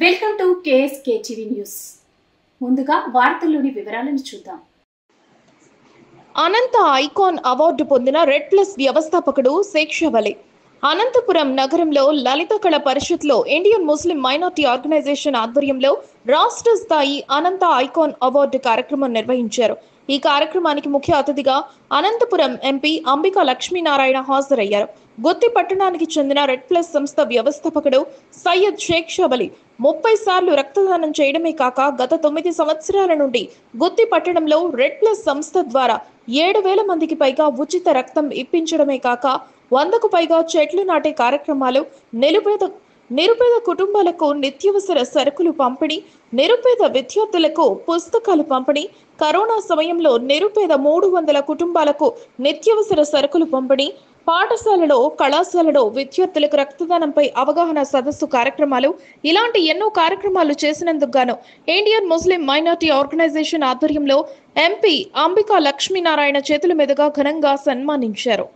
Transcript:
Welcome to KSK TV news. ముందుగా వార్తల్లోని వివరాలను చూద్దాం. అనంత ఐకాన్ అవార్డు పొందిన రెడ్ ప్లస్ వ్యవస్థాపకుడు శేక్షవలి. అనంతపురం నగరంలో లలిత కళ పరిషత్లో ఇండియన్ ముస్లిం మైనార్టీ ఆర్గనైజేషన్ ఆధ్వర్యంలో రాష్ట్ర స్థాయి అనంత ఐకాన్ అవార్డు కార్యక్రమం నిర్వహించారు. ఈ కార్యక్రమానికి ముఖ్య అతిథిగా అనంతపురం ఎంపీ అంబికా లక్ష్మీనారాయణ హాజరయ్యారు. గుత్తి పట్టణానికి చెందిన రెడ్ ప్లస్ సంస్థ వ్యవస్థాపకుడు సయ్యద్ శేక్షవలి 30 సార్లు రక్తదానం చేయడమే కాక గత 9 సంవత్సరాల నుండి గుత్తి పట్టణంలో రెడ్ ప్లస్ సంస్థ ద్వారా 7,000 మందికి పైగా ఉచిత రక్తం ఇప్పించడమే కాక 100కు పైగా చెట్లు నాటే కార్యక్రమాలు, నిరుపేద కుటుంబాలకు నిత్యావసర సరుకులు పంపిణీ, నిరుపేద విద్యార్థులకు పుస్తకాలు పంపిణీ, కరోనా సమయంలో నిరుపేద 300 కుటుంబాలకు నిత్యావసర సరుకులు పంపిణీ, పాఠశాలలో కళాశాలలో విద్యార్థులకు రక్తదానంపై అవగాహన సదస్సు కార్యక్రమాలు, ఇలాంటి ఎన్నో కార్యక్రమాలు చేసినందుకు గాను ఇండియన్ ముస్లిం మైనార్టీ ఆర్గనైజేషన్ ఆధ్వర్యంలో ఎంపీ అంబికా లక్ష్మీనారాయణ చేతుల మీదుగా ఘనంగా సన్మానించారు.